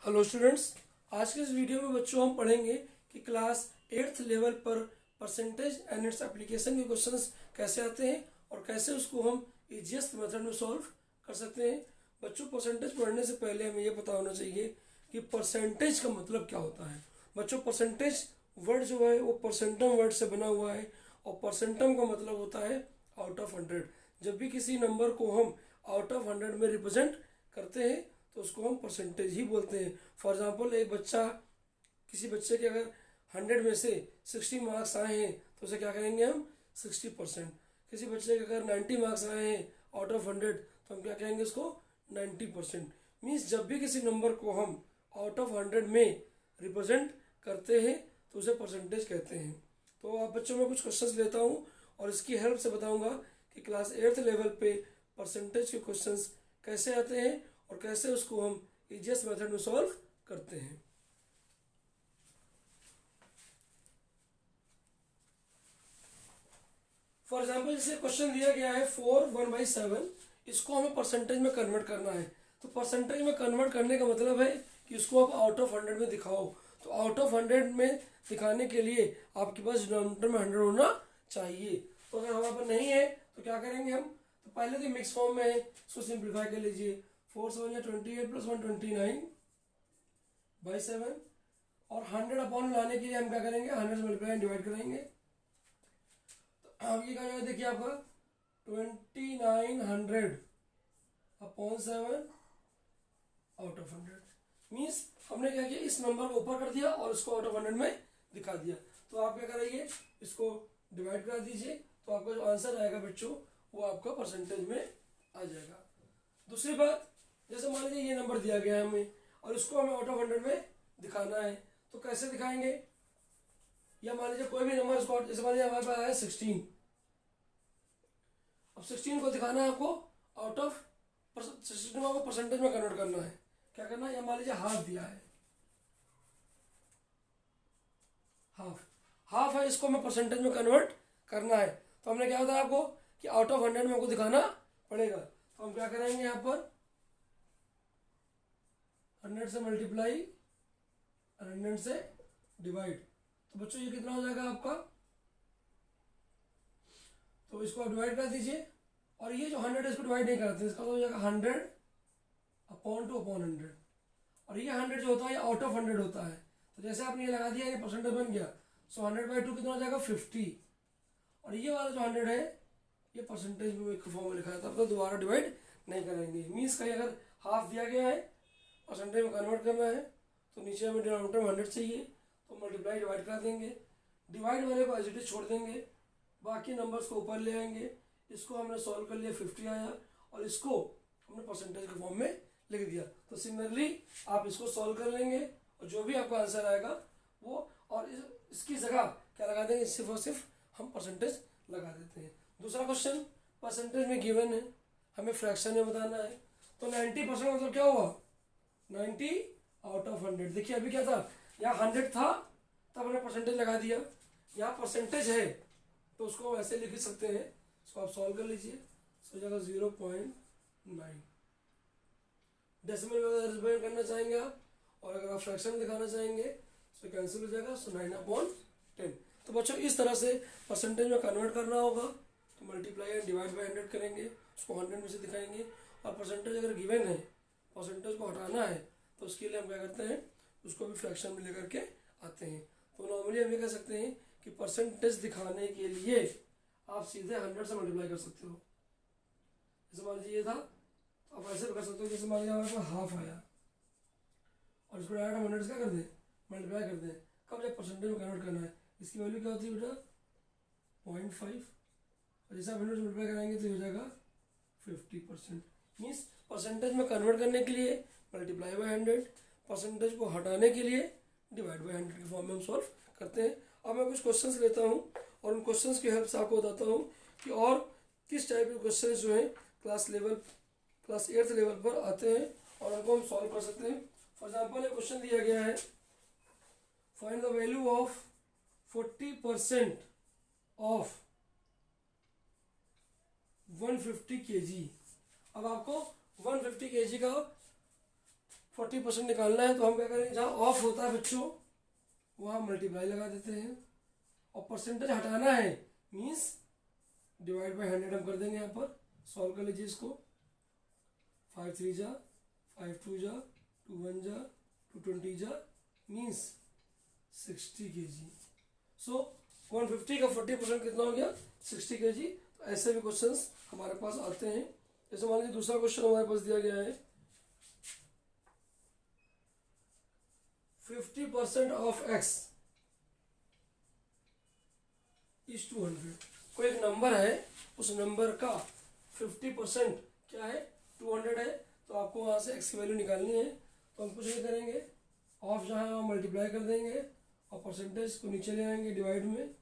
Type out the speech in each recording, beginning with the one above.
Hello students, आज के इस वीडियो में बच्चों हम पढ़ेंगे कि क्लास 8th लेवल पर परसेंटेज एंड इट्स एप्लीकेशन के क्वेश्चंस कैसे आते हैं और कैसे उसको हम इजीएस्ट मेथड में सॉल्व कर सकते हैं। बच्चों, परसेंटेज पढ़ने से पहले हमें ये पता होना चाहिए कि परसेंटेज का मतलब क्या होता है। बच्चों, परसेंटेज वर्ड जो है वो परसेंटम वर्ड से बना हुआ है और परसेंटम का मतलब होता है आउट ऑफ 100। जब भी किसी नंबर को हम आउट ऑफ 100 में रिप्रेजेंट करते हैं तो उसको हम परसेंटेज ही बोलते हैं। फॉर एग्जांपल, किसी बच्चे के अगर 100 में से 60 मार्क्स आए हैं तो उसे क्या कहेंगे हम 60%। किसी बच्चे के अगर 90 मार्क्स आए हैं आउट ऑफ 100 तो हम क्या कहेंगे उसको 90%। मीन्स जब भी किसी नंबर को हम आउट ऑफ 100 में रिप्रेजेंट करते हैं तो उसे परसेंटेज कहते हैं। तो आप बच्चों में कुछ क्वेश्चंस लेता हूँ और इसकी हेल्प से बताऊंगा कि क्लास 8th लेवल पे परसेंटेज के क्वेश्चंस कैसे आते हैं और कैसे उसको हम इजीएस्ट मेथड में सॉल्व करते हैं। फॉर एग्जाम्पल, जैसे क्वेश्चन दिया गया है 4/1/7, इसको हमें परसेंटेज में कन्वर्ट करना है। तो परसेंटेज में कन्वर्ट करने का मतलब है कि इसको आप आउट ऑफ 100 में दिखाओ। तो आउट ऑफ 100 में दिखाने के लिए आपके पास डिनोमिनेटर में 100 होना चाहिए। तो अगर हमारे पास नहीं है तो क्या करेंगे हम, तो पहले तो मिक्स फॉर्म में है, इसको सिंप्लीफाई कर लीजिए। 4 7 या 28 + 1 29/7 और 100 अपॉन लाने के लिए हम क्या करेंगे, 100 से मल्टीप्लाई डिवाइड करेंगे। तो अब ये क्या हो जाएगा, देखिए आपका 2900/7 आउट ऑफ 100। मीन्स हमने क्या किया, इस नंबर को ऊपर कर दिया और इसको आउट ऑफ 100 में दिखा दिया। तो आप क्या करेंगे, इसको डिवाइड करा दीजिए तो आपका जो आंसर आएगा बच्चों वो आपका परसेंटेज में आ जाएगा। दूसरी बात, जैसे मान लीजिए ये नंबर दिया गया है हमें और इसको हमें आउट ऑफ 100 में दिखाना है, तो कैसे दिखाएंगे। या मान लीजिए कोई भी नंबर इसको, जैसे मान लीजिए हमारे पास आया 16। अब 16 को दिखाना है आपको आउट ऑफ 16 को परसेंटेज में कन्वर्ट करना है। क्या करना है, या मान लीजिए हाफ दिया है, हाफ है, इसको हमें परसेंटेज में कन्वर्ट करना है। तो हमने क्या होता है आपको कि आउट ऑफ 100 में हमको दिखाना पड़ेगा। तो हम क्या करेंगे, यहाँ पर 100 से मल्टीप्लाई और 100 से डिवाइड। तो बच्चों ये कितना हो जाएगा आपका, तो इसको आप डिवाइड कर दीजिए। और ये जो 100 है इसको डिवाइड नहीं करते, इसका तो हो जाएगा 100/2/100। और ये 100 जो होता है ये आउट ऑफ 100 होता है। तो जैसे आपने ये लगा दिया, ये परसेंटेज बन गया। सो 100/2 कितना हो जाएगा 50। और ये वाला जो 100 है ये परसेंटेज में एक फॉर्म में लिखा है, तब तो दोबारा डिवाइड नहीं करेंगे। मीन्स कहीं अगर हाफ दिया गया है, परसेंटेज में कन्वर्ट करना है, तो नीचे हमें डिनोमिनेटर में 100 चाहिए, तो मल्टीप्लाई डिवाइड कर देंगे। डिवाइड वाले को एज इट इज छोड़ देंगे, बाकी नंबर्स को ऊपर ले आएंगे। इसको हमने सॉल्व कर लिया, 50 आया, और इसको हमने परसेंटेज के फॉर्म में लिख दिया। तो सिमिलरली आप इसको सॉल्व कर लेंगे और जो भी आपका आंसर आएगा वो, और इसकी जगह क्या लगा देंगे, सिर्फ और सिर्फ हम परसेंटेज लगा देते हैं। दूसरा क्वेश्चन, परसेंटेज में गिवन है, हमें फ्रैक्शन में बताना है। तो 90% मतलब क्या हुआ, 90 आउट ऑफ 100। देखिए अभी क्या था, यहाँ 100 था तब हमने परसेंटेज लगा दिया, यहाँ परसेंटेज है तो उसको हम ऐसे लिख सकते हैं। इसको आप सॉल्व कर लीजिए, हो जाएगा 0.9। डेसिमल में रिप्रेजेंट करना चाहेंगे आप, और अगर आप फ्रैक्शन दिखाना चाहेंगे तो कैंसिल हो जाएगा। सो 9/10। तो बच्चों इस तरह से परसेंटेज में कन्वर्ट करना होगा। तो मल्टीप्लाई एंड डिवाइड बाय 100 करेंगे, उसको 100 में से दिखाएंगे। और परसेंटेज अगर गिवन है, परसेंटेज को हटाना है, तो उसके लिए हम क्या करते हैं, उसको भी फ्रैक्शन में लेकर के आते हैं। तो नॉर्मली हम ये कह सकते हैं कि परसेंटेज दिखाने के लिए आप सीधे 100 से मल्टीप्लाई कर सकते हो। जैसे मान लीजिए ये था, तो आप ऐसे भी कर सकते हो। जैसे मान लीजिए हमारे पास हाफ आया और इसको डायरेक्ट हम 100 से क्या कर दें, मल्टीप्लाई कर दें। कब, जब परसेंटेज में कन्वर्ट करना है। इसकी वैल्यू क्या होती है बेटा, 0.5। और जैसे आप 100 से मल्टीप्लाई कराएंगे तो हो जाएगा 50%। मीन्स परसेंटेज में कन्वर्ट करने के लिए मल्टीप्लाई बाय 100, परसेंटेज को हटाने के लिए डिवाइड बाय 100 के फॉर्म में हम सॉल्व करते हैं। अब मैं कुछ क्वेश्चंस लेता हूँ और उन क्वेश्चंस की हेल्प से आपको बताता हूँ कि और किस टाइप के क्वेश्चंस जो हैं क्लास 8th लेवल पर आते हैं और उनको हम सॉल्व कर सकते हैं। फॉर एग्जाम्पल, एक क्वेश्चन दिया गया है, find the value of 40% of 150 kg। अब आपको 150 kg का 40% निकालना है तो हम क्या करेंगे, जहाँ ऑफ होता है बच्चों वहाँ मल्टीप्लाई लगा देते हैं, और परसेंटेज हटाना है मीन्स डिवाइड बाई 100 हम कर देंगे। यहाँ पर सॉल्व कर लीजिए इसको। 5 3 जा, 5 2 जा, 2 1 जा, 2 20 जा मीन्स 60 kg। सो 150 का 40% कितना हो गया, 60 kg। तो ऐसे भी क्वेश्चंस हमारे पास आते हैं। जैसे मान लीजिए दूसरा क्वेश्चन हमारे पास दिया गया है 50% ऑफ x इज 200। कोई एक नंबर है, उस नंबर का 50% क्या है, 200 है। तो आपको वहाँ से x की वैल्यू निकालनी है। तो हम कुछ नहीं करेंगे, ऑफ जहाँ है वहाँ मल्टीप्लाई कर देंगे और परसेंटेज को नीचे ले आएंगे, डिवाइड में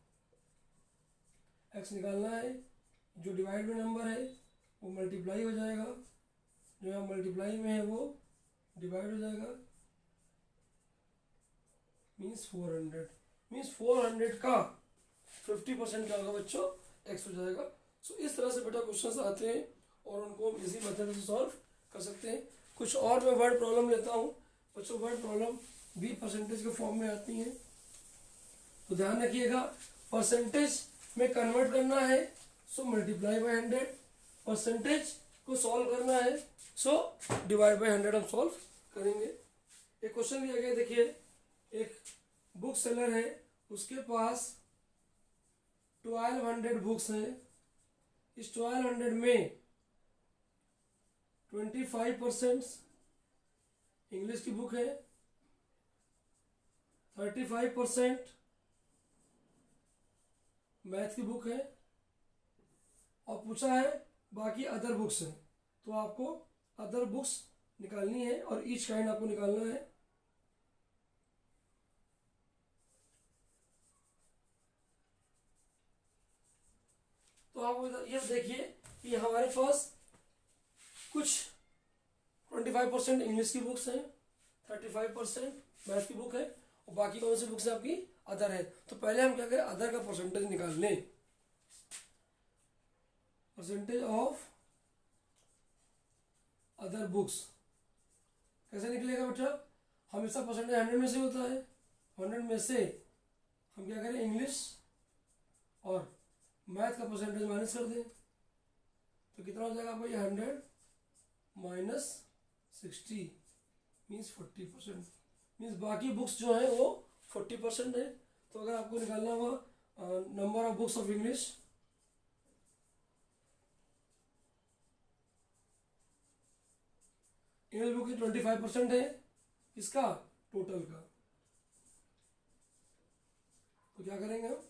x निकालना है। जो डिवाइड में नंबर है वो मल्टीप्लाई हो जाएगा, जो यहाँ मल्टीप्लाई में है वो डिवाइड हो जाएगा, मीन्स 400। मीन्स 400 का 50% क्या होगा बच्चों, x हो जाएगा। सो इस तरह से बेटा क्वेश्चंस आते हैं और उनको हम इजी मेथड से सॉल्व कर सकते हैं। कुछ और मैं वर्ड प्रॉब्लम लेता हूँ बच्चों। वर्ड प्रॉब्लम भी परसेंटेज के फॉर्म में आती हैं, तो ध्यान रखिएगा। परसेंटेज में कन्वर्ट करना है सो मल्टीप्लाई बाय 100, परसेंटेज को सॉल्व करना है सो डिवाइड बाय 100 हम सॉल्व करेंगे। एक क्वेश्चन दिया गया, देखिए एक बुक सेलर है, उसके पास 1200 बुक्स हैं। इस 1200 में 25% इंग्लिश की बुक है, 35% मैथ की बुक है, और पूछा है बाकी अदर बुक्स हैं। तो आपको अदर बुक्स निकालनी है और ईच काइंड आपको निकालना है। तो आप ये देखिए कि हमारे पास कुछ 25% इंग्लिश की बुक्स हैं, 35% मैथ की बुक है, और बाकी कौन सी बुक्स है आपकी, अदर है। तो पहले हम क्या करें, अदर का परसेंटेज निकाल लें। परसेंटेज ऑफ अदर बुक्स कैसे निकलेगा बेटा, हमेशा परसेंटेज 100 में से होता है। 100 में से हम क्या करें, इंग्लिश और मैथ का परसेंटेज माइनस कर दें। तो कितना हो जाएगा आपको, ये 100 माइनस 60 मीन्स 40%। मीन्स बाकी बुक्स जो है वो 40% है। तो अगर आपको निकालना हुआ number of books of English, English book की 25% है इसका टोटल का, तो क्या करेंगे हम,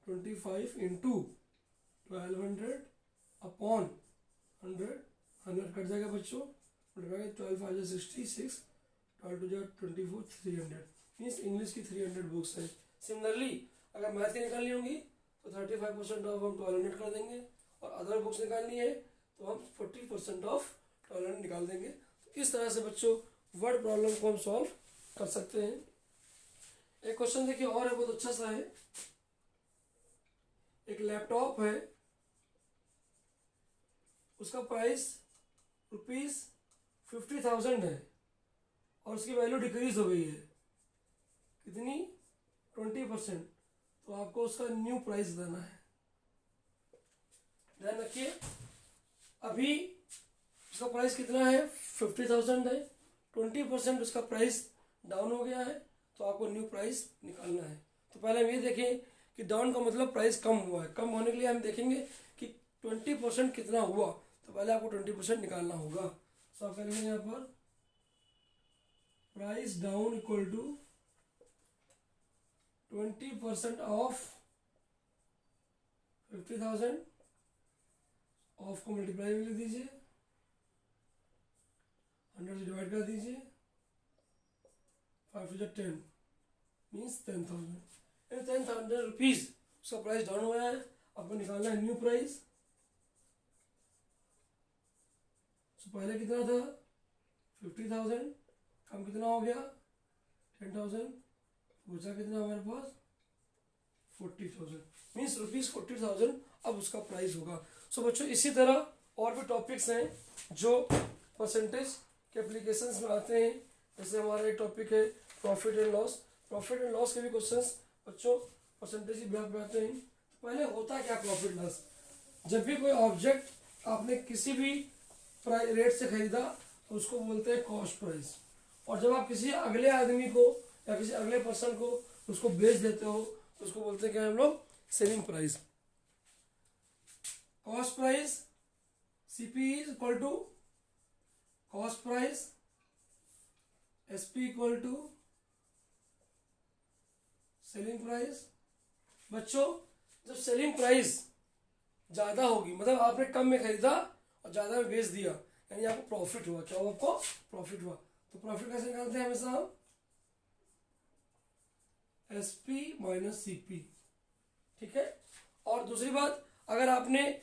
25 इंटू 1200 अपॉन 100, 100 कट जाएगा बच्चों, 12 5 66, 12 2 24, 300 मीन्स इंग्लिश की 300 बुक्स है। सिमिलरली अगर मैथ की निकालनी होंगी तो 35% ऑफ हम 1200 कर देंगे, और अदर बुक्स निकालनी है तो हम 40% ऑफ 1200 निकाल देंगे। तो इस तरह से बच्चों वर्ड प्रॉब्लम को हम सॉल्व कर सकते हैं। एक क्वेश्चन देखिए और है, बहुत अच्छा सा है। एक लैपटॉप है, उसका प्राइस ₹50,000 है और उसकी वैल्यू डिक्रीज हो गई है, कितनी, 20%। तो आपको उसका न्यू प्राइस देना है। ध्यान रखिए, अभी उसका प्राइस कितना है, 50,000 है, 20% उसका प्राइस डाउन हो गया है, तो आपको न्यू प्राइस निकालना है। तो पहले हम ये देखें कि डाउन का मतलब प्राइस कम हुआ है। कम होने के लिए हम देखेंगे कि 20% कितना हुआ, तो पहले आपको 20% निकालना होगा। सो आप करेंगे यहाँ पर price down equal to 20% of 50,000, of को मल्टीप्लाई में लिख दीजिए, 100 से डिवाइड कर दीजिए, 5 to 10 मीन्स 10,000। 10,000 रुपीज उसका प्राइस डाउन हुआ है, आपको निकालना है न्यू प्राइस। तो पहले कितना था, 50,000, कम कितना हो गया, 10,000, बचा कितना हमारे पास, 40,000 मीन्स ₹40,000 अब उसका प्राइस होगा। सो बच्चों इसी तरह और भी टॉपिक्स हैं जो परसेंटेज के एप्लीकेशंस में आते हैं, जैसे हमारा एक टॉपिक है profit and loss. Profit and loss के भी क्वेश्चंस बच्चों परसेंटेज की बिहाफ पे आते हैं। तो पहले होता क्या प्रॉफिट लॉस? जब भी कोई ऑब्जेक्ट आपने किसी भी रेट से खरीदा तो उसको बोलते हैं कॉस्ट प्राइस, और जब आप किसी अगले आदमी को या किसी अगले पर्सन को उसको बेच देते हो तो उसको बोलते हैं क्या हम लोग? Selling price. Cost price CP is equal to cost price SP equal to selling price. बच्चों जब सेलिंग प्राइस ज्यादा होगी, मतलब आपने कम में खरीदा और ज्यादा में बेच दिया, यानी आपको प्रॉफिट हुआ। क्या हुआ? आपको प्रॉफिट हुआ। तो प्रॉफिट कैसे निकालते हैं? हमेशा हम एसपी माइनस सीपी, ठीक है। और दूसरी बात, अगर आपने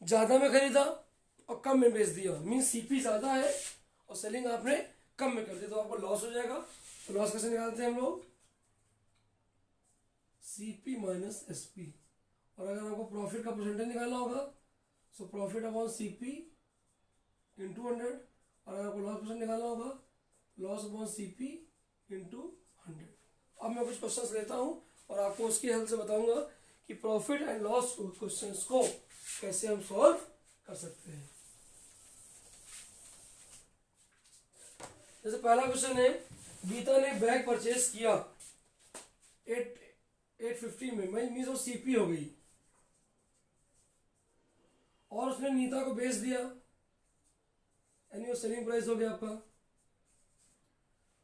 ज्यादा में खरीदा और कम में बेच दिया, मीन सीपी ज्यादा है और सेलिंग आपने कम में कर दी, तो आपको लॉस हो जाएगा। तो लॉस कैसे निकालते हैं हम लोग? CP minus SP. और अगर आपको प्रॉफिट का परसेंटेज निकालना होगा so profit upon CP into 100। और अगर आपको लॉस परसेंट निकालना होगा लॉस अपॉन सीपी इंटू 100। अब मैं कुछ क्वेश्चंस लेता हूं और आपको उसकी हेल्प से बताऊंगा कि प्रॉफिट एंड लॉस क्वेश्चंस को कैसे हम सॉल्व कर सकते हैं। जैसे पहला क्वेश्चन है, गीता ने बैग परचेज किया 850 में, मीन्स वो सीपी हो गई, और उसने नीता को बेच दिया, यानी वो सेलिंग प्राइस हो गया आपका।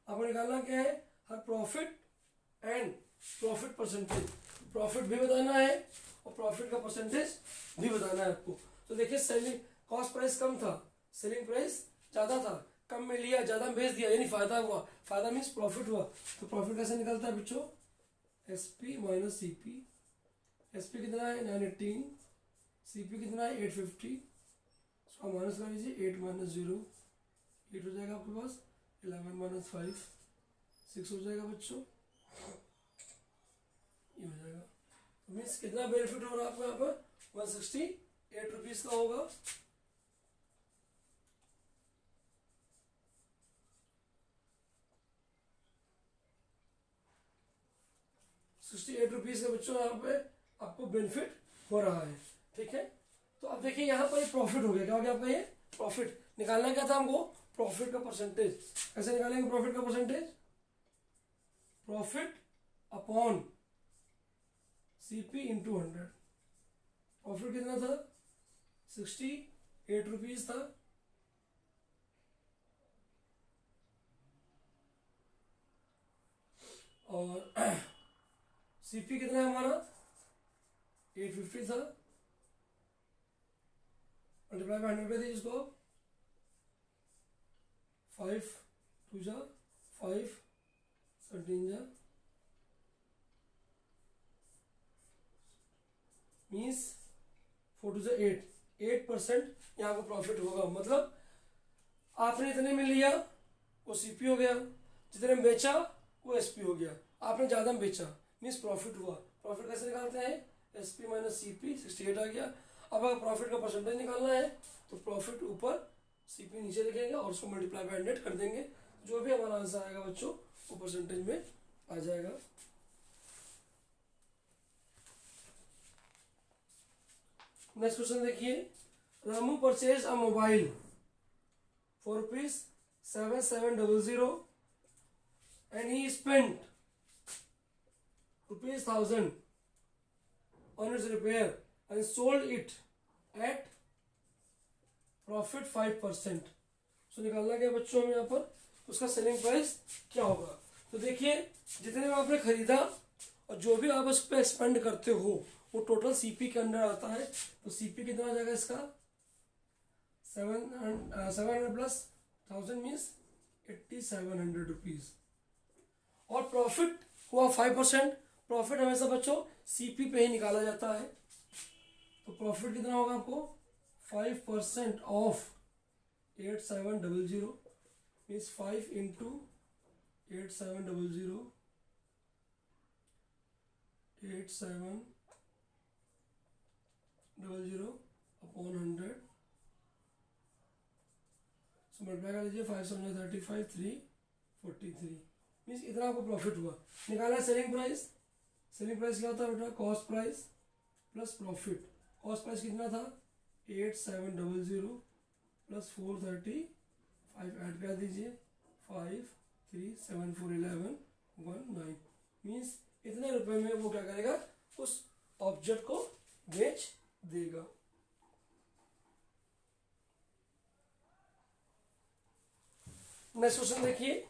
आपको निकालना क्या है? हर profit and profit percentage. Profit भी बताना है और प्रॉफिट का परसेंटेज भी बताना है आपको। तो देखिए सेलिंग कॉस्ट प्राइस कम था, सेलिंग प्राइस ज्यादा था, कम में लिया ज्यादा में बेच दिया, यानी फायदा हुआ। फायदा मीन्स प्रॉफिट हुआ। तो प्रॉफिट कैसे निकलता है बच्चों? SP minus CP. एसपी कितना है? 918। सीपी कितना है? 850। उसका माइनस कर लीजिए, 8 माइनस 0 8 हो जाएगा आपके पास। 11 माइनस 5 6 हो जाएगा बच्चों, ये हो जाएगा। तो मीन्स कितना बेनिफिट हो रहा है आपको यहाँ पर? 168 रुपीज का होगा। ₹68 का बच्चों यहाँ पे आपको बेनिफिट हो रहा है, ठीक है। तो अब देखिए यहाँ पर प्रॉफिट हो गया। क्या हो गया आपका? ये प्रॉफिट। निकालना क्या था हमको? प्रॉफिट का परसेंटेज। कैसे निकालेंगे प्रॉफिट का percentage? Profit upon CP into 100। Profit कितना था? 68 रुपीज था, और सीपी कितना है हमारा? 850 था। मल्टीप्लाई बाय 100 कर दीजिए इसको। 5 2 जा 5 17 जा, मीन्स 4 2 जा 8% यहाँ को प्रॉफिट होगा। मतलब आपने इतने में लिया वो सीपी हो गया, जितने में बेचा वो एसपी हो गया। आपने ज्यादा में बेचा मीन्स प्रॉफिट हुआ। प्रॉफिट कैसे निकालते हैं? SP minus CP. 68 आ गया। अब अगर प्रॉफिट का परसेंटेज निकालना है तो प्रॉफिट ऊपर सीपी नीचे लिखेंगे और उसको मल्टीप्लाई बाय 100 कर देंगे। जो भी हमारा आंसर आएगा बच्चों वो परसेंटेज में आ जाएगा। नेक्स्ट क्वेश्चन देखिए, Ramu purchase a mobile for ₹7700 and he spent ₹1000 on its repair and sold it at profit 5%। सो निकालना क्या बच्चों में यहाँ पर? उसका सेलिंग प्राइस क्या होगा? तो देखिए जितने में आपने खरीदा और जो भी आप उस पर एक्सपेंड करते हो वो टोटल सीपी के अंडर आता है। तो सीपी कितना आ जाएगा इसका? 700 प्लस 1000 मीन्स 8700 रुपीज। और प्रॉफिट हुआ 5%। प्रॉफिट हमेशा बच्चों सीपी पे ही निकाला जाता है। तो प्रॉफिट कितना होगा आपको? 5% of 8700 means 5 into 8700 8700 upon 100। So multiply कर लीजिए, 5 7 35, 343 मीन्स इतना आपको प्रॉफिट हुआ। निकाला है सेलिंग प्राइस। सेलिंग प्राइस क्या होता है बेटा, cost price plus profit. Cost price कितना था 8700 प्लस 435 ऐड कर दीजिए, 5 3 7 4 11 1 9 मीन्स इतने रुपए में वो क्या करेगा, उस ऑब्जेक्ट को बेच देगा। नेक्स्ट क्वेश्चन देखिए,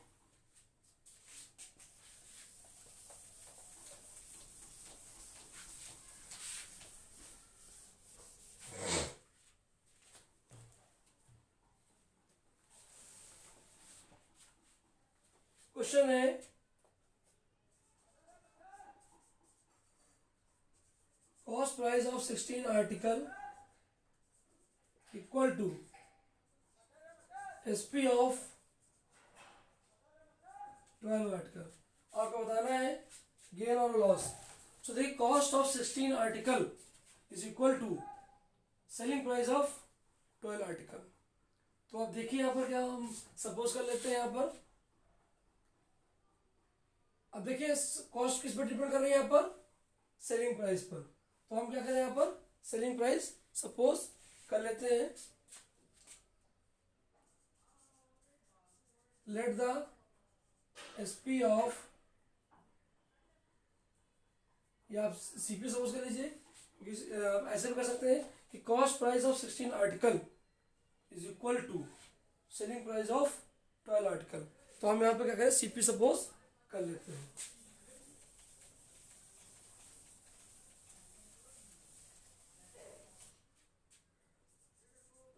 क्वेश्चन है cost price of 16 article equal to SP of 12 article. आपको बताना है गेन और लॉस। सो देखिए cost of 16 article is equal to selling price of 12 article. तो आप देखिए यहाँ पर क्या हम सपोज कर लेते हैं, यहाँ पर अब देखिए कॉस्ट किस पर डिपेंड कर रही है, यहाँ पर सेलिंग प्राइस पर। तो हम क्या करें, यहाँ पर सेलिंग प्राइस सपोज कर लेते हैं, लेट द एसपी ऑफ, या आप सीपी सपोज कर लीजिए, ऐसे भी कर सकते हैं कि cost price of 16 article is equal to selling price of 12 article. तो हम यहाँ पे क्या करें, सीपी सपोज कर लेते हैं।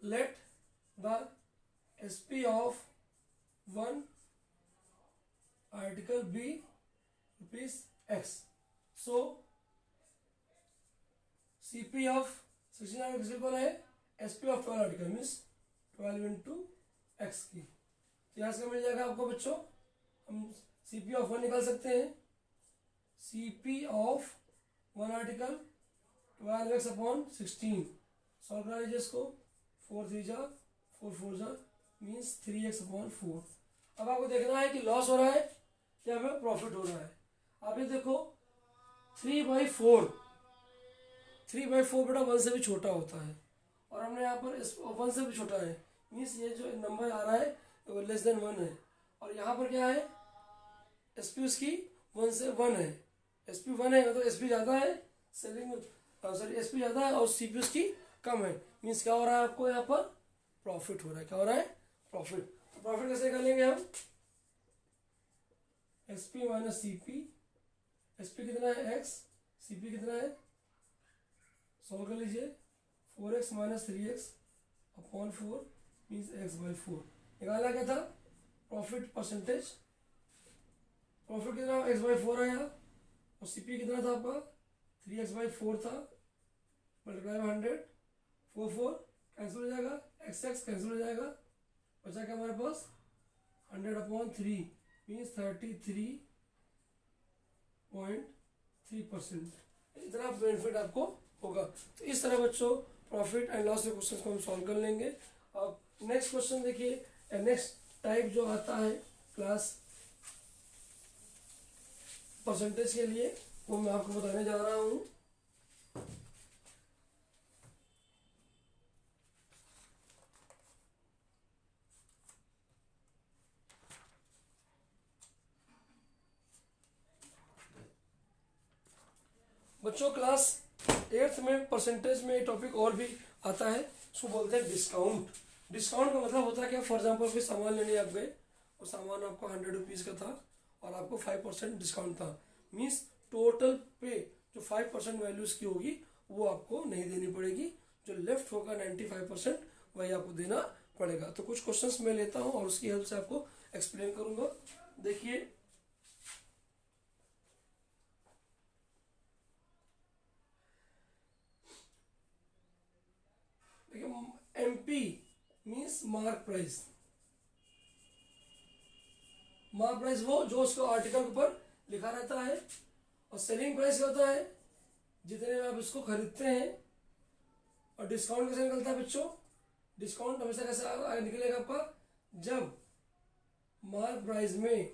Let the SP of 1 article be ₹X। So CP of 16 article equal है SP of 12 article means 12 into x की। तो यहाँ से मिल जाएगा आपको बच्चों, हम सीपी ऑफ 1 निकाल सकते हैं। CP of 1 article 12x upon 16, solve करा लीजिए इसको, 4 3 जा 4 4 जा मीन्स 3x अपॉन 4। अब आपको देखना है कि लॉस हो रहा है या हमें प्रॉफिट हो रहा है। आप ये देखो 3/4 बेटा 1 से भी छोटा होता है, और हमने यहाँ पर 1 से भी छोटा है मीन्स ये जो नंबर आ रहा है वो लेस देन 1 है। और यहाँ पर क्या है, एसपी उसकी 1 से 1 है, एसपी 1 है मतलब एसपी ज़्यादा है, सेलिंग सॉरी एसपी ज़्यादा है और सीपी उसकी कम है मीन्स क्या हो रहा है, आपको यहाँ पर प्रॉफिट हो रहा है। क्या हो रहा है, प्रॉफिट। तो प्रॉफिट कैसे कर लेंगे हम, एसपी माइनस सीपी, एसपी कितना है x, सीपी कितना है, सॉल्व कर लीजिए, 4x minus 3x upon 4 means x/4। निकाला क्या था, प्रॉफिट परसेंटेज, प्रॉफिट कितना x/4 आया, और सीपी कितना था आपका 3x/4 था, मल्टीप्लाई 100, 4 4 कैंसिल हो जाएगा, x कैंसिल हो जाएगा, बचा क्या हमारे पास 100/3 मीन्स 33.3%। इतना बेनिफिट आपको होगा। तो इस तरह बच्चों प्रॉफिट एंड लॉस के क्वेश्चन को हम सॉल्व कर लेंगे। अब नेक्स्ट क्वेश्चन देखिए, नेक्स्ट टाइप जो आता है क्लास परसेंटेज के लिए वो मैं आपको बताने जा रहा हूँ। बच्चों क्लास 8th में परसेंटेज में टॉपिक और भी आता है, उसको बोलते हैं डिस्काउंट। डिस्काउंट का मतलब होता है क्या, फॉर एग्जांपल कोई सामान लेने आप गए और सामान आपको 100 रुपीज़ का था और आपको 5% डिस्काउंट था मीन्स टोटल पे जो 5% वैल्यू उसकी होगी वो आपको नहीं देनी पड़ेगी, जो लेफ्ट होगा 95% वही आपको देना पड़ेगा। तो कुछ क्वेश्चंस मैं लेता हूँ और उसकी हेल्प से आपको एक्सप्लेन करूँगा। देखिए MP means mark price. Mark price वो जो उसको आर्टिकल के ऊपर लिखा रहता है, और सेलिंग प्राइस क्या होता है जितने में आप इसको खरीदते हैं। और डिस्काउंट कैसे निकलता है बच्चों, डिस्काउंट हमेशा कैसे निकलेगा आपका जब मार्क प्राइस में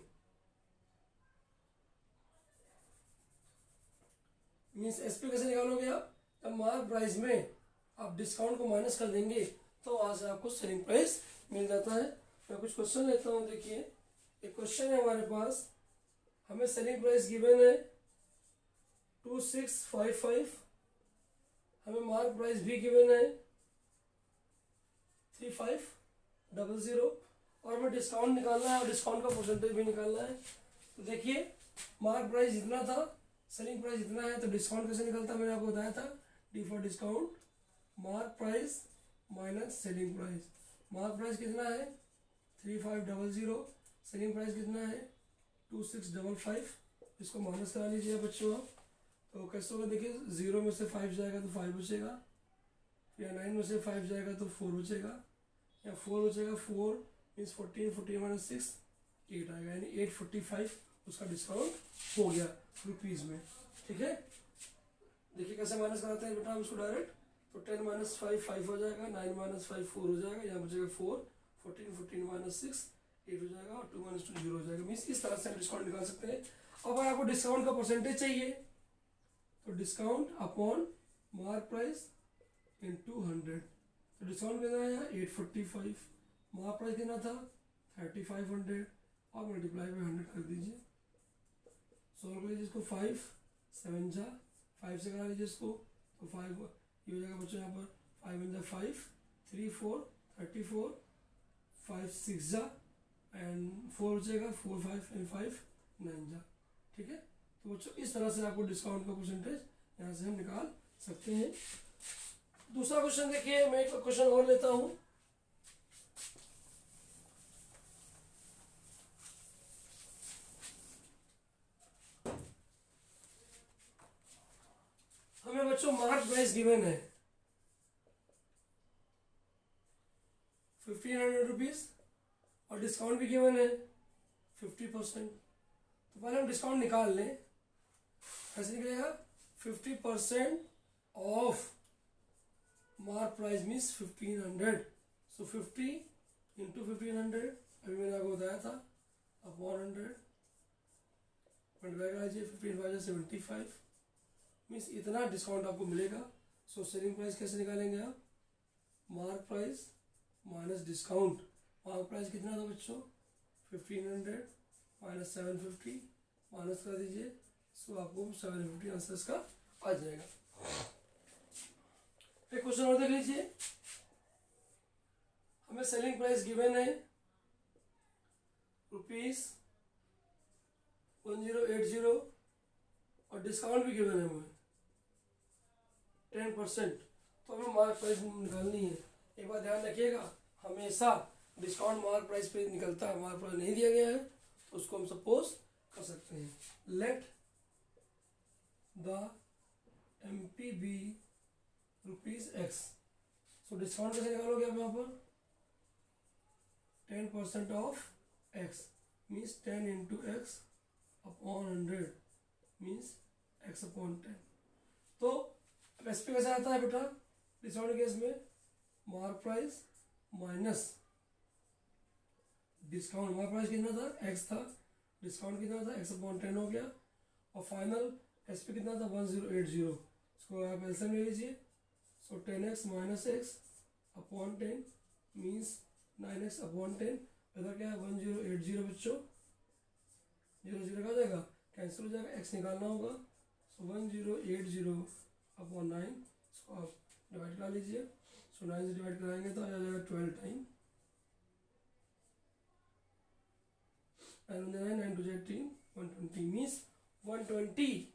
मीन्स एसपी कैसे निकालोगे आप, जब मार्क प्राइस में आप डिस्काउंट को माइनस कर देंगे तो वहां से आपको सेलिंग प्राइस मिल जाता है। मैं कुछ क्वेश्चन लेता हूँ। देखिए एक क्वेश्चन है हमारे पास, हमें सेलिंग प्राइस गिवन है 2655, हमें मार्क प्राइस भी गिवन है 3500 और हमें डिस्काउंट निकालना है और डिस्काउंट का परसेंटेज भी निकालना है। तो देखिए मार्क प्राइस जितना था, सेलिंग प्राइस जितना है, तो डिस्काउंट कैसे निकलता है मैंने आपको बताया था, D for discount, mark price minus selling price. Mark price कितना है 3500, सेलिंग प्राइस कितना है 2655, इसको माइनस करा लीजिए बच्चों आप। तो कैसे होगा देखिए, 0 में से 5 जाएगा तो 5 बचेगा, या 9 में से 5 जाएगा तो 4 बचेगा, या 4 बचेगा, 4 मीन्स 14 माइनस 6 8 आएगा, यानी 845 उसका डिस्काउंट हो गया रुपीज़ में। ठीक है, देखिए कैसे माइनस कराते हैं बेटा हम इसको डायरेक्ट। तो 10 माइनस 5 5 हो जाएगा, 9 माइनस 5 4 हो जाएगा, यहाँ बचेगा 4, 14 माइनस 6 8 हो जाएगा, और 2 माइनस 2 0 हो जाएगा। मीन्स इस तरह से हम डिस्काउंट निकाल सकते हैं। अब अगर आपको डिस्काउंट का परसेंटेज चाहिए तो discount upon mark price into 100। तो डिस्काउंट कितना है यहाँ 845, मार्क प्राइस कितना था 3500, और मल्टीप्लाई बाई 100 कर दीजिए। सॉल्व कर लीजिए इसको, 5 7 जा 5 से करा लीजिए इसको, तो 5 ये हो जाएगा बच्चों यहाँ पर 5 1 जा 5 3 4 34, 5 6 जा एंड 4 बचेगा, 4 5 एंड 5 9 जा। ठीक है, तो बच्चों इस तरह से आपको डिस्काउंट का परसेंटेज यहाँ से हम निकाल सकते हैं। दूसरा क्वेश्चन देखिए, मैं एक क्वेश्चन और लेता हूँ। हमें बच्चों मार्क प्राइस गिवन है 1500 रुपीज और डिस्काउंट भी गिवन है 50%। तो पहले हम डिस्काउंट निकाल लें, कैसे निकलेगा 50% of mark price means 1500, so 50 into 1500 अभी मैंने आपको बताया था अपॉन 100 मल्टीप्लाई करा लीजिए, 15 5 75 मीन्स इतना डिस्काउंट आपको मिलेगा। सो सेलिंग प्राइस कैसे निकालेंगे आप, mark price minus discount. Mark price कितना था बच्चों 1500 माइनस 750 माइनस कर दीजिए, सो आपको 750 आंसर इसका आ जाएगा। एक क्वेश्चन और देख लीजिए, हमें सेलिंग प्राइस गिवन है ₹1080 और डिस्काउंट भी गिवन है हमें 10%। तो हमें मार्क प्राइस निकालनी है। एक बात ध्यान रखिएगा, हमेशा डिस्काउंट मार्क प्राइस पे निकलता है, मार्क प्राइस नहीं दिया गया है तो उसको हम सपोज कर सकते हैं, let the MP be ₹X। So discount कैसे निकालोगे आप यहाँ पर 10% of X means 10 into X upon 100 means X upon 10। तो एस पे कैसे आता है बेटा डिस्काउंट केस में, mark price minus discount. Mark price कितना था X था, डिस्काउंट कितना था X अपॉन 10 हो गया, और फाइनल एस पे कितना था 1080। इसको आप एलसीएम ले लीजिए, सो 10x minus x upon 10 means 9x upon 10। इधर क्या है 1080 बच्चों, 0 का जाएगा कैंसिल हो जाएगा, x निकालना होगा, सो 1080 अपॉन 9, इसको आप डिवाइड कर लीजिए। सो 9 से डिवाइड कराएंगे तो आ जाएगा 12 टाइम, 9 2 18 120 मीन्स 120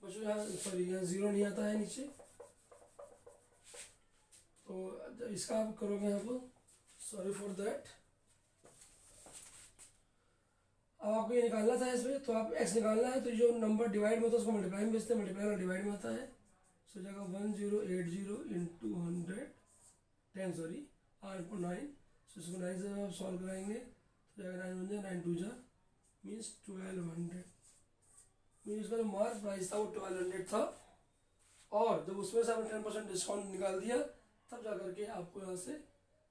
बच्चों यहाँ सॉरी यहाँ 0 नहीं आता है नीचे, तो इसका आप करोगे यहाँ पर, सॉरी फॉर दैट। अब आपको ये निकालना था इसमें, तो आप x निकालना है, तो जो नंबर डिवाइड में होता है उसको मल्टीप्लाई में भेजते हैं, मल्टीप्लाई और डिवाइड में आता है। सो जगह 1080 इंटू 10 सॉरी R/9, सो इसको 9 से आप सॉल्व कराएंगे तो जाएगा 9 1 9 2 जा मीन्स 1200 मीन्स इसका जो मार्क प्राइस था वो 1200 था। और जब उसमें से आपने 10% डिस्काउंट निकाल दिया तब जा करके आपको यहाँ से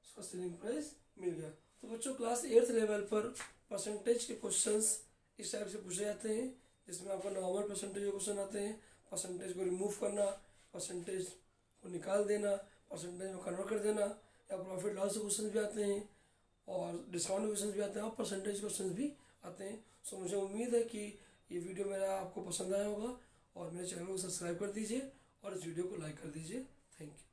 उसका सेलिंग प्राइस मिल गया। तो बच्चों क्लास 8th लेवल पर परसेंटेज के क्वेश्चंस इस टाइप से पूछे जाते हैं, जिसमें आपका नॉर्मल परसेंटेज के क्वेश्चन आते हैं, परसेंटेज को रिमूव करना, परसेंटेज को निकाल देना, परसेंटेज में कन्वर्ट कर देना, या प्रॉफिट लॉस के क्वेश्चन भी आते हैं और डिस्काउंट के क्वेश्चन भी आते हैं और परसेंटेज क्वेश्चन भी आते हैं। सो मुझे उम्मीद है कि ये वीडियो मेरा आपको पसंद आया होगा और मेरे चैनल को सब्सक्राइब कर दीजिए और इस वीडियो को लाइक कर दीजिए। Thank you.